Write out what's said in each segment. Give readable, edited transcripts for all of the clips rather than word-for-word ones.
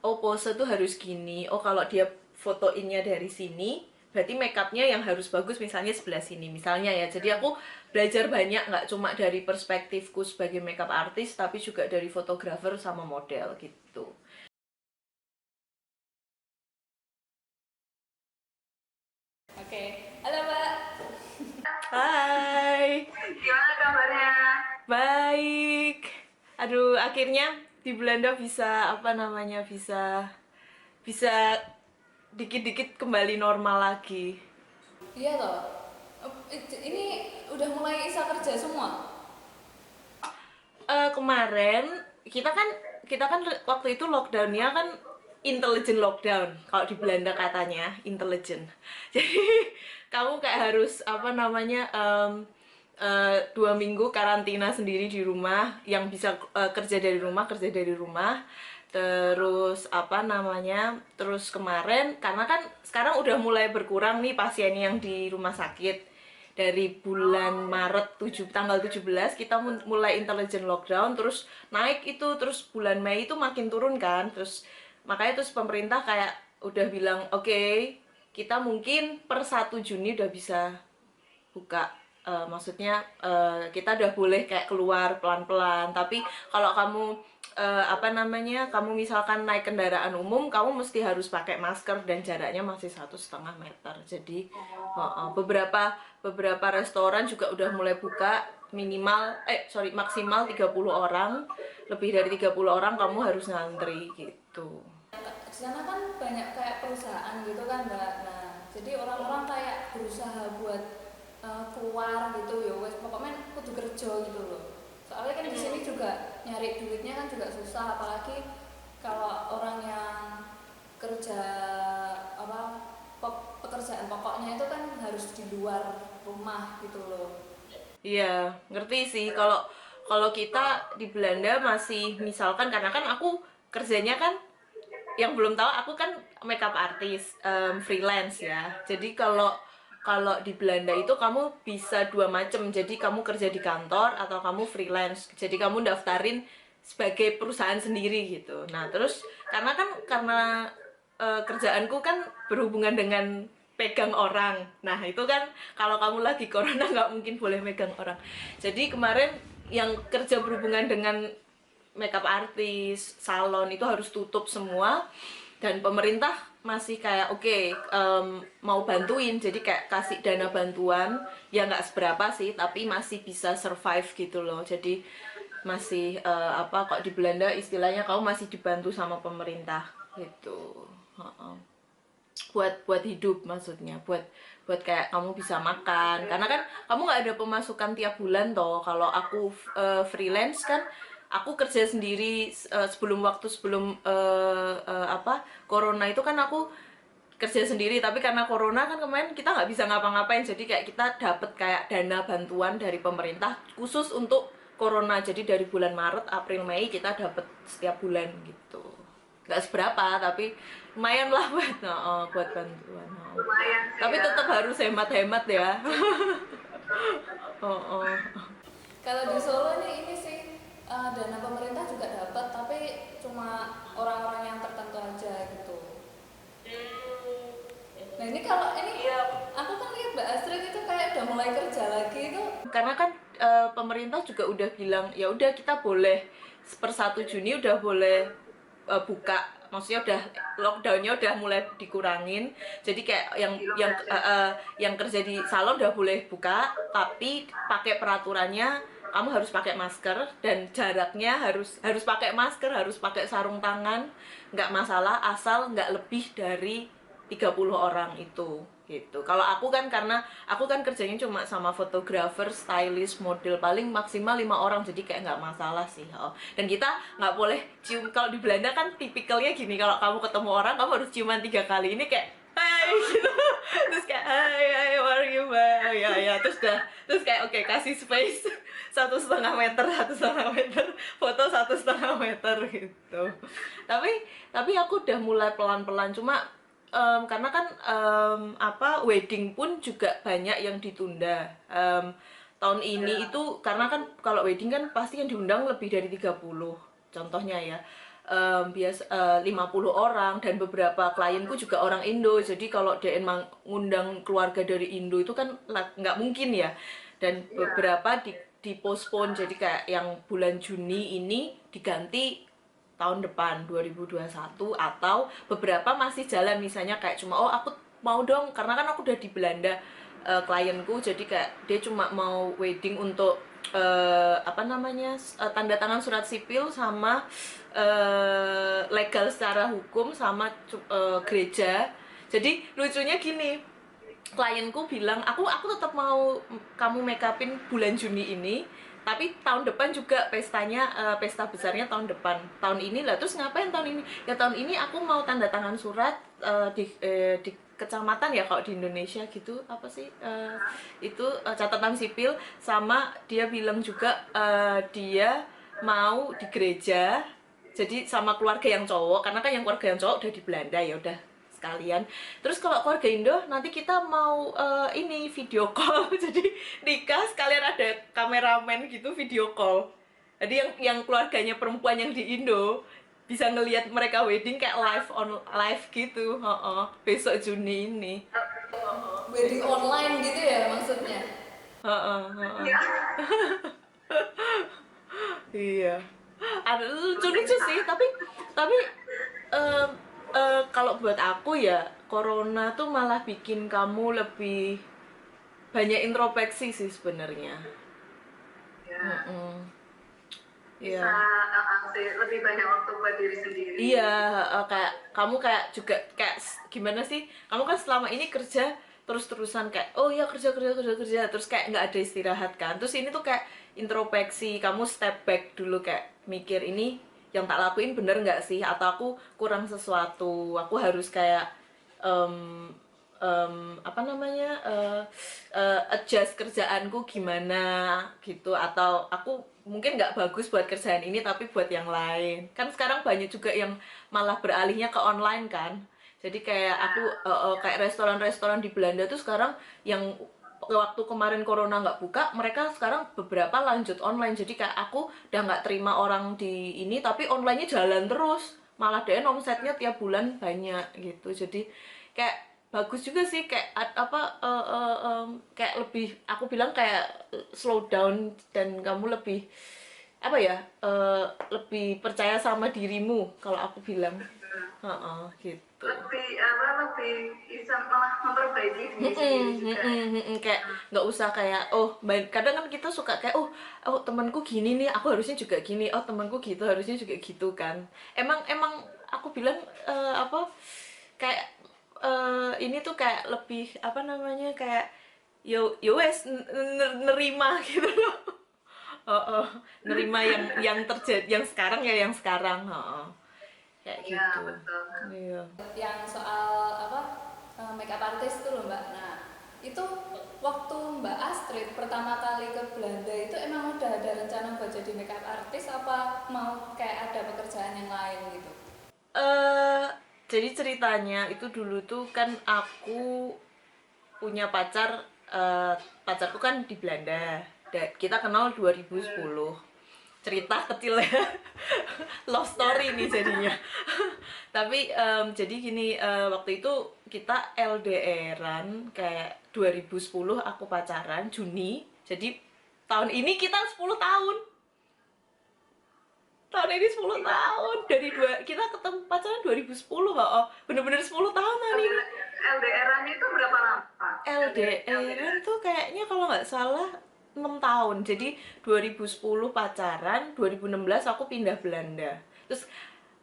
oh pose tuh harus gini, oh kalau dia fotoinnya dari sini berarti makeupnya yang harus bagus misalnya sebelah sini misalnya ya. Jadi aku belajar banyak, nggak cuma dari perspektifku sebagai makeup artist tapi juga dari fotografer sama model gitu. Oke, halo Mbak. Hai, Gimana kabarnya? baik. Aduh, akhirnya di Belanda bisa apa namanya bisa bisa dikit-dikit kembali normal lagi. Iya toh. Ini udah mulai isa kerja semua. Kemarin kita kan waktu itu lockdownnya kan intelligent lockdown kalau di Belanda katanya intelligent. Jadi kamu kayak harus apa namanya 2 minggu karantina sendiri di rumah, yang bisa kerja dari rumah. Terus apa namanya, terus kemarin karena kan sekarang udah mulai berkurang nih pasien yang di rumah sakit. Dari bulan Maret tanggal 17 kita mulai intelligent lockdown, terus naik itu, terus bulan Mei itu makin turun kan. Terus makanya terus pemerintah kayak udah bilang oke, kita mungkin per 1 Juni udah bisa buka. Maksudnya kita udah boleh kayak keluar pelan-pelan, tapi kalau kamu apa namanya, kamu misalkan naik kendaraan umum, kamu mesti harus pakai masker dan jaraknya masih 1,5 meter. Jadi beberapa beberapa restoran juga udah mulai buka, maksimal 30 orang. Lebih dari 30 orang kamu harus ngantri gitu. Di sana kan banyak kayak perusahaan gitu kan Mbak. Nah, jadi orang-orang kayak berusaha buat keluar gitu ya wes pokoknya kudu kerja gitu loh. Soalnya kan di sini juga nyari duitnya kan juga susah, apalagi kalau orang yang kerja apa pekerjaan pokoknya itu kan harus di luar rumah gitu loh. Iya, ngerti sih. Kalau kalau kita di Belanda masih misalkan, karena kan aku kerjanya kan, yang belum tahu aku kan makeup artist freelance ya. Jadi kalau kalau di Belanda itu kamu bisa dua macam. Jadi kamu kerja di kantor atau kamu freelance. Jadi kamu daftarin sebagai perusahaan sendiri gitu. Nah, terus karena kerjaanku kan berhubungan dengan pegang orang. Nah, itu kan kalau kamu lagi corona nggak mungkin boleh megang orang. Jadi kemarin yang kerja berhubungan dengan makeup artist, salon itu harus tutup semua, dan pemerintah masih kayak oke, mau bantuin, jadi kayak kasih dana bantuan, ya nggak seberapa sih tapi masih bisa survive gitu loh. Jadi masih apa, kok di Belanda istilahnya kamu masih dibantu sama pemerintah gitu. Buat hidup, maksudnya buat buat kayak kamu bisa makan, karena kan kamu nggak ada pemasukan tiap bulan toh. Kalau aku freelance kan, aku kerja sendiri. Sebelum apa, corona itu kan aku kerja sendiri, tapi karena corona kan kemarin kita nggak bisa ngapa-ngapain, jadi kayak kita dapet kayak dana bantuan dari pemerintah khusus untuk corona. Jadi dari bulan Maret, April, Mei kita dapet setiap bulan gitu. Nggak seberapa tapi lumayan lah buat buat bantuan. Lumayan sih Tapi ya. tetap harus hemat-hemat ya. Oh, oh. Kalau di Solo nih ini sih dana pemerintah juga dapat, tapi cuma orang-orang yang tertentu aja gitu. Nah ini kalau ini Iya, aku kan lihat Mbak Astrid itu kayak udah mulai kerja lagi itu. karena kan pemerintah juga udah bilang ya udah kita boleh per 1 Juni udah boleh buka, maksudnya udah lockdownnya udah mulai dikurangin. Jadi kayak yang kerja di salon udah boleh buka, tapi pakai peraturannya kamu harus pakai masker, dan jaraknya harus pakai masker, harus pakai sarung tangan, nggak masalah asal nggak lebih dari 30 orang itu gitu. Kalau aku kan, karena aku kan kerjanya cuma sama fotografer, stylist, model, paling maksimal 5 orang, jadi kayak nggak masalah sih. Dan kita nggak boleh cium. Kalau di Belanda kan tipikalnya gini, kalau kamu ketemu orang kamu harus ciuman 3 kali. Ini kayak hai gitu. Terus kayak hai, how are you, bye, ya ya, terus kayak oke, kasih space 1,5 meter, 1,5 meter, foto 1,5 meter gitu. Tapi aku udah mulai pelan-pelan, cuma karena kan apa, wedding pun juga banyak yang ditunda. Tahun ini itu karena kan kalau wedding kan pasti yang diundang lebih dari 30 contohnya ya. biasa 50 orang, dan beberapa klienku juga orang Indo. Jadi kalau dia emang ngundang keluarga dari Indo itu kan nggak mungkin ya. Dan beberapa dipospon, jadi kayak yang bulan Juni ini diganti tahun depan 2021, atau beberapa masih jalan, misalnya kayak cuma oh aku mau dong karena kan aku udah di Belanda, klienku, jadi kayak dia cuma mau wedding untuk apa namanya, tanda tangan surat sipil sama legal secara hukum sama gereja. Jadi lucunya gini, klienku bilang aku tetap mau kamu make upin bulan Juni ini, tapi tahun depan juga pestanya, pesta besarnya tahun depan. Tahun ini lah, terus ngapain tahun ini? Ya tahun ini aku mau tanda tangan surat di kecamatan ya kalau di Indonesia gitu, apa sih, itu catatan sipil. Sama dia bilang juga dia mau di gereja, jadi sama keluarga yang cowok, karena kan yang keluarga yang cowok udah di Belanda, ya udah sekalian. Terus kalau keluarga Indo nanti kita mau ini video call jadi nikah sekalian ada kameramen gitu, video call. Jadi yang keluarganya perempuan yang di Indo bisa ngelihat mereka wedding kayak live gitu. Besok Juni ini. Wedding online gitu ya maksudnya. Iya. Ada lucu-lucu sih, tapi em, kalau buat aku ya, corona tuh malah bikin kamu lebih banyak introspeksi sih sebenarnya. Ya, Iya. bisa sih, lebih banyak waktu buat diri sendiri. Iya, kayak kamu kayak juga kayak gimana sih? Kamu kan selama ini kerja terus-terusan kayak oh ya kerja kerja kerja kerja, terus kayak nggak ada istirahat kan. Terus ini tuh kayak introspeksi, kamu step back dulu, kayak mikir ini yang tak lakuin bener nggak sih? Atau aku kurang sesuatu? Aku harus kayak em, apa namanya, adjust kerjaanku gimana gitu, atau aku mungkin nggak bagus buat kerjaan ini tapi buat yang lain. Kan sekarang banyak juga yang malah beralihnya ke online kan, jadi kayak aku kayak restoran-restoran di Belanda tuh sekarang yang waktu kemarin corona nggak buka, mereka sekarang beberapa lanjut online. Jadi kayak aku udah nggak terima orang di ini, tapi onlinenya jalan terus, malah dia omsetnya tiap bulan banyak gitu. Jadi kayak bagus juga sih, kayak kayak lebih, aku bilang kayak slow down, dan kamu lebih apa ya, lebih percaya sama dirimu kalau aku bilang. Gitu. Lebih bisa malah memperbaiki diri sendiri juga. Kayak nggak usah kayak oh kadang kan kita suka kayak oh temanku gini nih, aku harusnya juga gini, oh temanku gitu harusnya juga gitu kan. Emang aku bilang apa, kayak ini tuh kayak lebih apa namanya, kayak yo wes nerima gitu loh. Nerima yang terjadi, yang sekarang ya yang sekarang. Kayak Iya, gitu. betul. Iya. Yang soal apa, makeup artist itu loh Mbak. Nah itu waktu Mbak Astrid pertama kali ke Belanda itu emang udah ada rencana buat jadi makeup artist, apa mau kayak ada pekerjaan yang lain gitu? Jadi ceritanya itu dulu tuh kan aku punya pacar, pacarku kan di Belanda. Kita kenal 2010. Cerita kecil ya. Love story nih jadinya. Tapi jadi gini, waktu itu kita LDRan kayak 2010, aku pacaran Juni. Jadi tahun ini kita 10 tahun. Tahun ini 10 tahun dari kita ketemu pacaran 2010. Bener-bener 10 tahun tahun ini. LDR-an itu berapa lama? LDRan tuh kayaknya kalau nggak salah 6 tahun. Jadi 2010 pacaran, 2016 aku pindah Belanda. Terus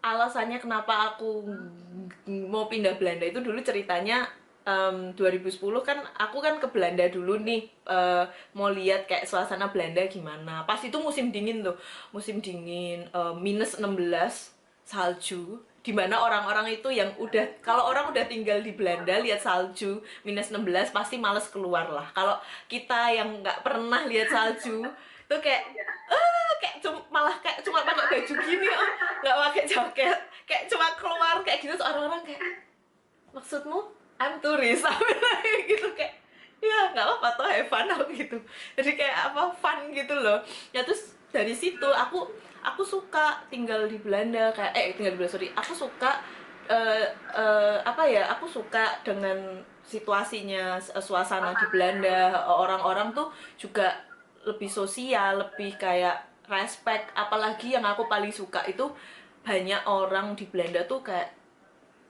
alasannya kenapa aku mau pindah Belanda itu dulu ceritanya, 2010 kan aku kan ke Belanda dulu nih, mau lihat kayak suasana Belanda gimana. Pas itu musim dingin tuh, musim dingin, minus 16, salju. Dimana orang-orang itu yang udah, kalau orang udah tinggal di Belanda lihat salju minus 16 pasti males keluar lah. Kalau kita yang nggak pernah lihat salju tuh kayak malah kayak cuma pakai baju gini, nggak pakai jaket, kayak cuma keluar kayak gitu. Orang-orang kayak, maksudmu I'm tourist, gitu, kayak ya nggak apa-apa toh, have fun aku gitu. Jadi kayak apa, fun gitu loh ya. Terus dari situ aku aku suka tinggal di Belanda kayak tinggal di Belanda, sorry, aku suka apa ya, aku suka dengan situasinya, suasana di Belanda, orang-orang tuh juga lebih sosial, lebih kayak respect. Apalagi yang aku paling suka itu banyak orang di Belanda tuh kayak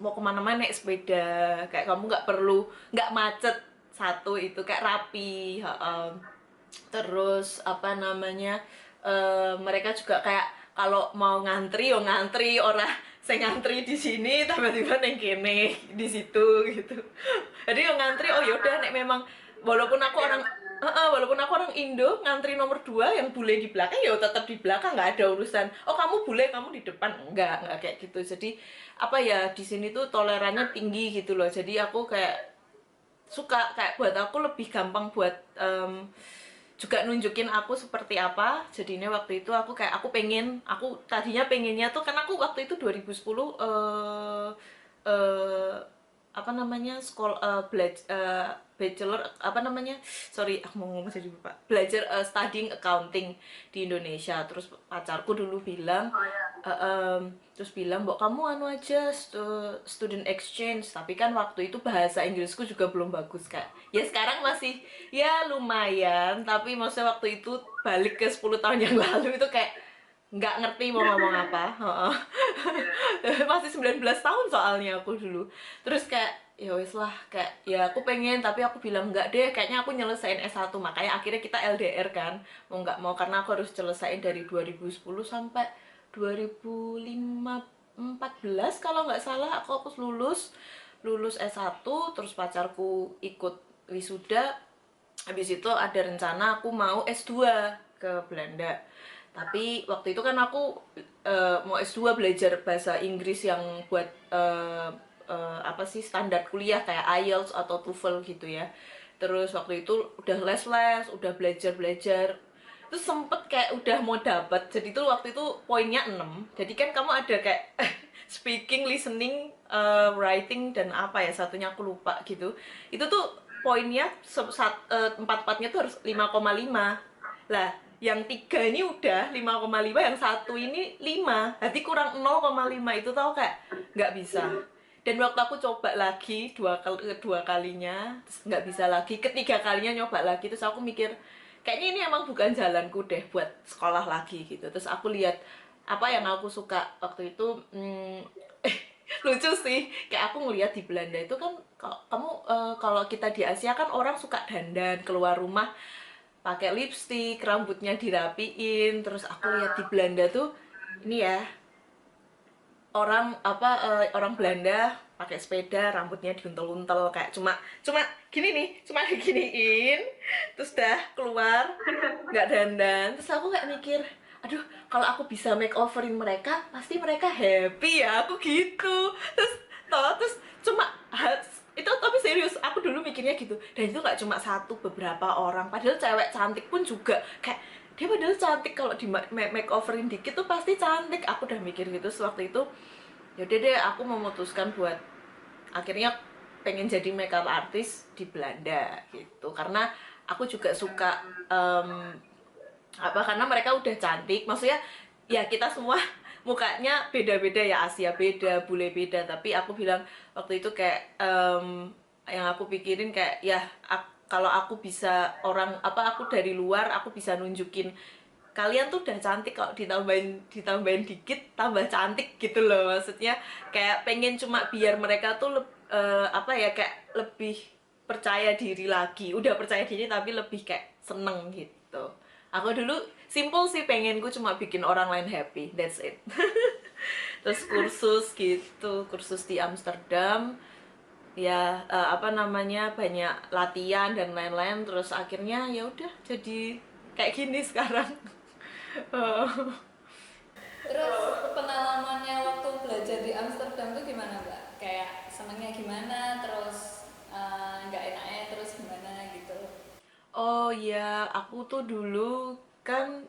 mau kemana-mana naik sepeda, kayak kamu nggak macet, satu itu kayak rapi, terus apa namanya, mereka juga kayak kalau mau ngantri yo ngantri, orang saya ngantri di sini tiba-tiba neng kene di situ gitu. Jadi yo ngantri, oh yaudah nek memang walaupun aku orang walaupun aku orang Indo, ngantri nomor 2 yang bule di belakang ya tetap di belakang, nggak ada urusan oh kamu bule kamu di depan, nggak kayak gitu. Jadi apa ya, di sini tuh tolerannya tinggi gitu loh. Jadi aku kayak suka, kayak buat aku lebih gampang buat juga nunjukin aku seperti apa. Jadinya waktu itu aku kayak aku tadinya pengennya tuh, kan aku waktu itu 2010 apa namanya, sekolah bachelor, apa namanya, sorry aku mau ngomong jadi lupa, belajar studying accounting di Indonesia. Terus pacarku dulu bilang, Oh ya. terus bilang, "Mbok kamu anu aja student exchange." Tapi kan waktu itu bahasa Inggrisku juga belum bagus kak. Ya sekarang masih ya lumayan, tapi maksudnya waktu itu balik ke 10 tahun yang lalu itu kayak nggak ngerti mau ngomong apa. Masih 19 tahun soalnya aku dulu. Terus kayak ya wes lah, kayak ya aku pengen, tapi aku bilang enggak deh, kayaknya aku nyelesain S1. Makanya akhirnya kita LDR kan, mau nggak mau, karena aku harus nyelesain dari 2010 sampai 2014 kalau nggak salah. Aku lulus lulus S1, terus pacarku ikut wisuda. Habis itu ada rencana aku mau S2 ke Belanda. Tapi waktu itu kan aku mau S2 belajar bahasa Inggris yang buat apa sih, standar kuliah kayak IELTS atau TOEFL gitu ya. Terus waktu itu udah les-les, udah belajar-belajar. Terus sempet kayak udah mau dapat. Jadi tuh waktu itu poinnya 6. Jadi kan kamu ada kayak speaking, listening, writing, dan apa ya satunya aku lupa gitu. Itu tuh poinnya empat-empatnya tuh harus 5,5. Lah yang 3 ini udah 5,5, yang satu ini 5, berarti kurang 0,5. Itu tau kayak nggak bisa. Dan waktu aku coba lagi kedua kalinya, terus nggak bisa lagi, ketiga kalinya nyoba lagi, terus aku mikir kayaknya ini emang bukan jalanku deh buat sekolah lagi gitu. Terus aku lihat apa yang aku suka waktu itu, lucu sih, kayak aku ngeliat di Belanda itu kan, kamu kalau kita di Asia kan orang suka dandan keluar rumah pakai lipstik, rambutnya dirapiin. Terus aku lihat di Belanda tuh, ini ya, orang Belanda pakai sepeda, rambutnya diuntel-untel kayak cuma cuma gini nih, cuma diginiin, terus dah keluar nggak dandan. Terus aku kayak mikir, aduh kalau aku bisa makeoverin mereka pasti mereka happy ya, aku gitu. Terus cuma itu, tapi serius aku dulu mikirnya gitu. Dan itu nggak cuma satu, beberapa orang, padahal cewek cantik pun juga kayak dia padahal cantik, kalau di makeoverin dikit tuh pasti cantik. Aku udah mikir gitu. Waktu itu yaudah deh, aku memutuskan buat akhirnya pengen jadi makeup artist di Belanda gitu, karena aku juga suka karena mereka udah cantik. Maksudnya ya kita semua mukanya beda-beda ya, Asia beda, bule beda, tapi aku bilang waktu itu kayak yang aku pikirin kayak ya kalau aku bisa aku dari luar, aku bisa nunjukin kalian tuh udah cantik, kok ditambahin dikit tambah cantik gitu loh. Maksudnya kayak pengen cuma biar mereka tuh kayak lebih percaya diri lagi. Udah percaya diri tapi lebih kayak seneng gitu. Aku dulu simple sih, pengenku cuma bikin orang lain happy, that's it. Terus kursus gitu, kursus di Amsterdam ya, banyak latihan dan lain-lain. Terus akhirnya ya udah jadi kayak gini sekarang. Terus pengalamannya waktu belajar di Amsterdam tuh gimana Mbak? Kayak senengnya gimana, terus nggak enaknya terus gimana gitu? Oh ya, aku tuh dulu kan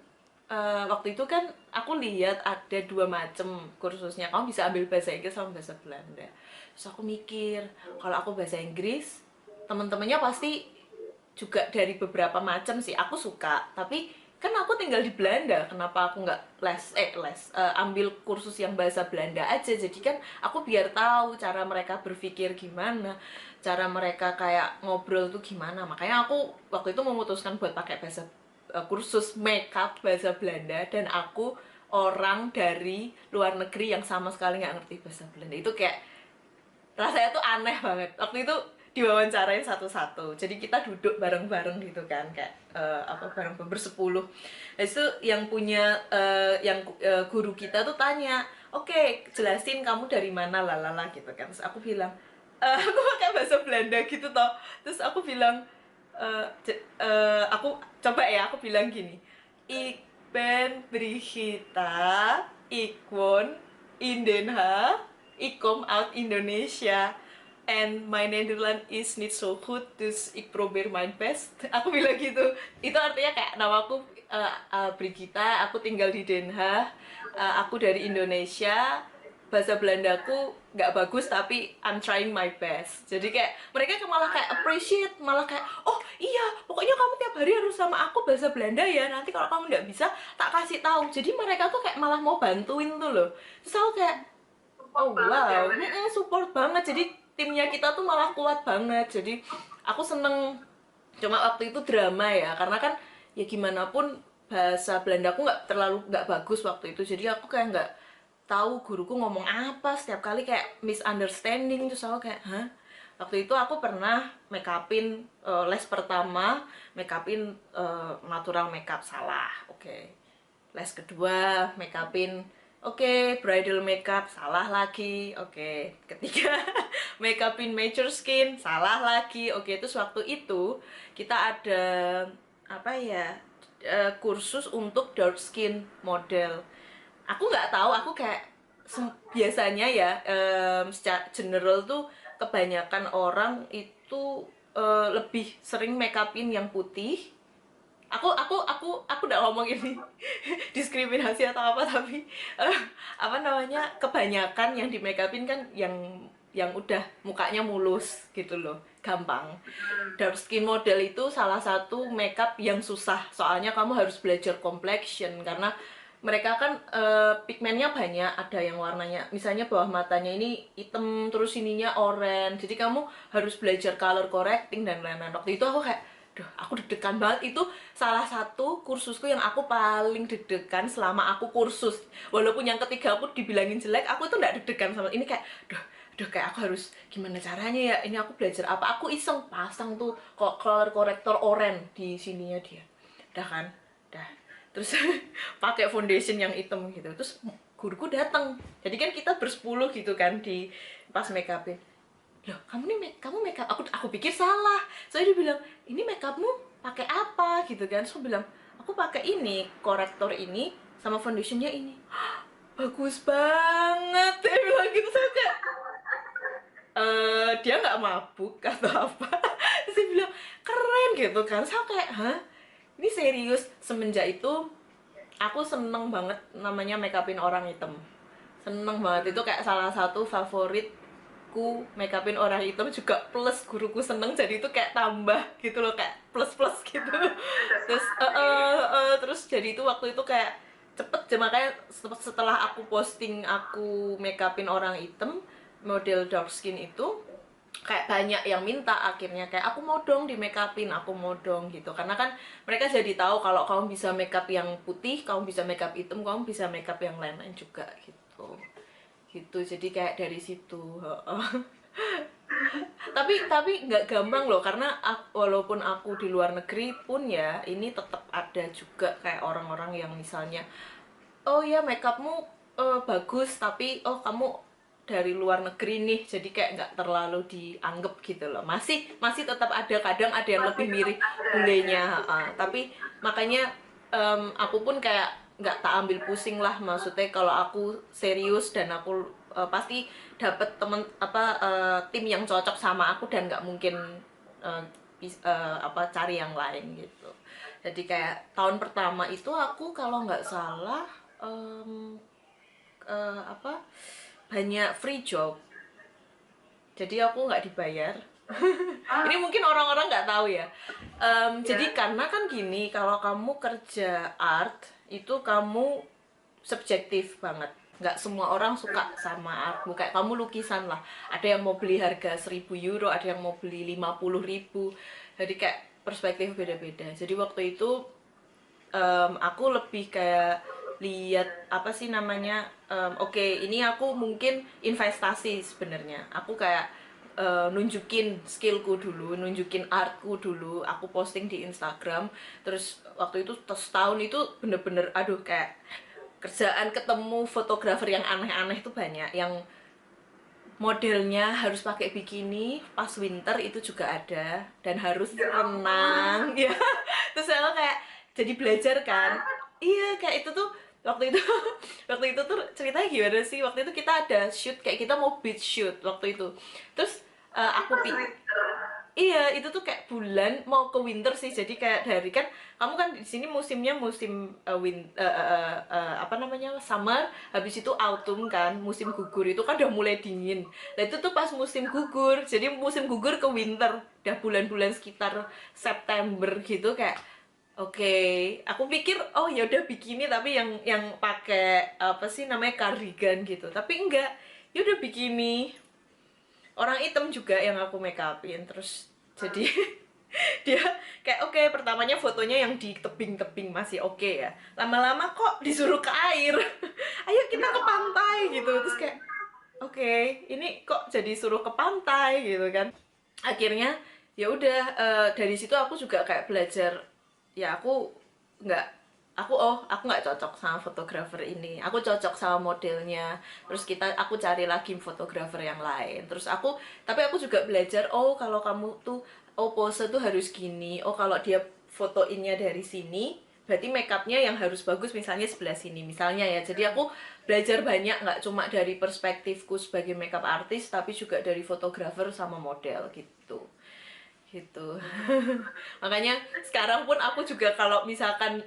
waktu itu kan aku lihat ada 2 macam kursusnya. Kamu bisa ambil bahasa Inggris sama bahasa Belanda. Terus aku mikir, kalau aku bahasa Inggris, teman-temannya pasti juga dari beberapa macam sih. Aku suka, tapi kan aku tinggal di Belanda, kenapa aku nggak ambil kursus yang bahasa Belanda aja. Jadi kan aku biar tahu cara mereka berpikir gimana, cara mereka kayak ngobrol tuh gimana. Makanya aku waktu itu memutuskan buat pakai kursus makeup bahasa Belanda, dan aku orang dari luar negeri yang sama sekali nggak ngerti bahasa Belanda. Itu kayak rasanya tuh aneh banget. Waktu itu diwawancarain satu-satu, jadi kita duduk bareng-bareng gitu kan, kayak bareng bersepuluh. Nah, itu yang punya guru kita tuh tanya, oke, jelasin kamu dari mana lalala gitu kan. Terus aku bilang, aku pakai bahasa Belanda gitu toh. Terus aku bilang, aku coba ya, aku bilang gini, ik ben Brigitta, ik woon in Den Haag, ik kom uit Indonesia, and my Nederland is niet so good, dus ik probeer mijn best. Aku bilang gitu. Itu artinya kayak namaku Brigitta, aku tinggal di Den Haag, aku dari Indonesia, bahasa Belandaku nggak bagus tapi I'm trying my best. Jadi kayak mereka malah kayak appreciate, malah kayak, oh iya, pokoknya kamu tiap hari harus sama aku bahasa Belanda ya, nanti kalau kamu nggak bisa tak kasih tahu. Jadi mereka tuh kayak malah mau bantuin tuh loh. Terus aku kayak, oh wow, support banget. Jadi timnya kita tuh malah kuat banget. Jadi aku seneng. Cuma waktu itu drama ya, karena kan ya gimana pun bahasa Belanda aku nggak bagus waktu itu. Jadi aku kayak nggak tahu guruku ngomong apa, setiap kali kayak misunderstanding. Terus aku kayak, hah? Waktu itu aku pernah make upin les pertama, make upin natural makeup salah, oke. Les kedua make upin oke, bridal makeup salah lagi, oke. Ketiga make upin mature skin salah lagi, oke. Terus waktu itu kita ada apa ya, kursus untuk dark skin model. Aku nggak tahu, aku kayak biasanya ya, secara general tuh kebanyakan orang itu lebih sering make upin yang putih. Aku udah ngomong ini diskriminasi atau apa, tapi apa namanya, kebanyakan yang di make upin kan yang udah mukanya mulus gitu loh, gampang. Dark skin model itu salah satu makeup yang susah, soalnya kamu harus belajar complexion, karena mereka kan pigmennya banyak, ada yang warnanya misalnya bawah matanya ini hitam, terus ininya oranye, jadi kamu harus belajar color correcting dan lain-lain. Waktu itu aku kayak, duh, aku deg-degan banget. Itu salah satu kursusku yang aku paling deg-degan selama aku kursus. Walaupun yang ketiga aku dibilangin jelek, aku tuh nggak deg-degan sama ini, kayak duh, kayak aku harus gimana caranya ya, ini aku belajar apa. Aku iseng pasang tuh color corrector oranye di sininya dia, udah kan, udah, terus pakai foundation yang hitam gitu. Terus guruku datang, jadi kan kita bersepuluh gitu kan di pas make upin. Loh, kamu make up, aku pikir salah. Soalnya dia bilang, ini make upmu pakai apa gitu kan. So bilang, aku pakai ini, korektor ini sama foundationnya ini. Bagus banget, dia bilang gitu. Saya kayak, dia nggak mabuk atau apa. Terus dia bilang, keren gitu kan. Saya kayak, hah? Ini serius. Semenjak itu aku seneng banget namanya make upin orang hitam. Seneng banget, itu kayak salah satu favoritku, make upin orang hitam. Juga plus guruku seneng, jadi itu kayak tambah gitu loh, kayak plus gitu. Terus terus jadi itu waktu itu kayak cepet, makanya setelah aku posting aku make upin orang hitam model dark skin itu, kayak banyak yang minta. Akhirnya kayak, aku mau dong di make upin, aku mau dong gitu. Karena kan mereka jadi tahu kalau kamu bisa make up yang putih, kamu bisa make up hitam, kamu bisa make up yang lain-lain juga gitu. Jadi kayak dari situ. tapi nggak gampang loh, karena walaupun aku di luar negeri pun ya, ini tetap ada juga kayak orang-orang yang misalnya, oh ya make upmu bagus, tapi oh kamu dari luar negeri nih, jadi kayak nggak terlalu dianggap gitu loh. Masih tetap ada, kadang ada yang lebih mirip bulenya. Tapi makanya aku pun kayak nggak tak ambil pusing lah, maksudnya kalau aku serius dan aku pasti dapet tim yang cocok sama aku, dan nggak mungkin cari yang lain gitu. Jadi kayak tahun pertama itu aku kalau nggak salah banyak free job, jadi aku nggak dibayar, Ini mungkin orang-orang nggak tahu ya. Jadi karena kan gini, kalau kamu kerja art itu kamu subjektif banget. Nggak semua orang suka sama artmu. Kayak kamu lukisan lah. Ada yang mau beli harga 1.000 euro, ada yang mau beli 50.000. Jadi kayak perspektif beda-beda. Jadi waktu itu aku lebih kayak lihat apa sih namanya, oke, ini aku mungkin investasi sebenarnya. Aku kayak nunjukin skillku dulu, nunjukin artku dulu, aku posting di Instagram. Terus waktu itu setahun itu bener-bener aduh kayak kerjaan, ketemu fotografer yang aneh-aneh tuh banyak, yang modelnya harus pakai bikini pas winter itu juga ada, dan harus renang ya. Terus saya kayak jadi belajar kan, iya kayak itu tuh waktu itu waktu itu tuh ceritanya gimana sih, waktu itu kita ada shoot, kayak kita mau beach shoot waktu itu. Terus iya itu tuh kayak bulan mau ke winter sih, jadi kayak dari kan kamu kan di sini musimnya musim apa namanya, summer, habis itu autumn kan, musim gugur itu kan udah mulai dingin. Nah itu tuh pas musim gugur, jadi musim gugur ke winter, udah bulan-bulan sekitar September gitu. Kayak oke, aku pikir oh ya udah bikini tapi yang pakai apa sih namanya, cardigan gitu, tapi enggak, ya udah bikini orang hitam juga yang aku make upin. Terus jadi dia kayak oke, pertamanya fotonya yang di tebing-tebing masih oke ya, lama-lama kok disuruh ke air. Ayo kita ke pantai gitu. Terus kayak oke, ini kok jadi suruh ke pantai gitu kan. Akhirnya ya udah, dari situ aku juga kayak belajar, ya aku nggak aku nggak cocok sama fotografer ini, aku cocok sama modelnya. Terus aku cari lagi fotografer yang lain. Terus tapi aku juga belajar, oh kalau kamu tuh, oh pose tuh harus gini, oh kalau dia fotoinnya dari sini berarti makeupnya yang harus bagus misalnya sebelah sini misalnya ya. Jadi aku belajar banyak, nggak cuma dari perspektifku sebagai makeup artist tapi juga dari fotografer sama model gitu. Makanya sekarang pun aku juga kalau misalkan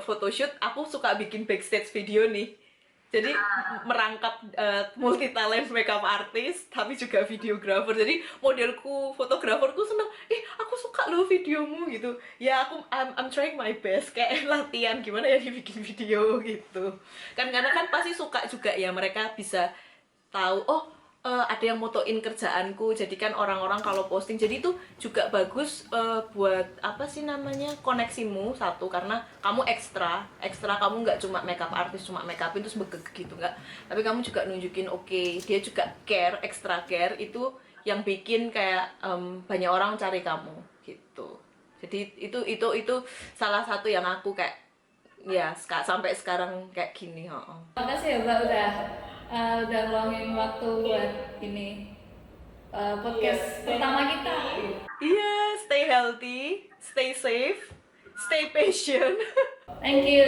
photoshoot, aku suka bikin backstage video nih. Jadi merangkap multi talent makeup artist tapi juga videographer. Jadi modelku, fotograferku seneng, aku suka loh videomu gitu. Ya I'm trying my best, kayak latihan gimana ya dibikin video gitu. Kan karena kan pasti suka juga ya, mereka bisa tahu oh ada yang motoin kerjaanku. Jadi kan orang-orang kalau posting, jadi itu juga bagus buat apa sih namanya, koneksimu satu, karena kamu ekstra kamu nggak cuma makeup artist, cuma make upin terus begeg gitu, nggak, tapi kamu juga nunjukin oke, dia juga care, extra care. Itu yang bikin kayak banyak orang cari kamu gitu. Jadi itu salah satu yang aku kayak ya sampai sekarang kayak gini. Makasih ya Mbak udah ngeluangin waktu buat ini podcast pertama kita. Iya, stay healthy, stay safe, stay patient. Thank you.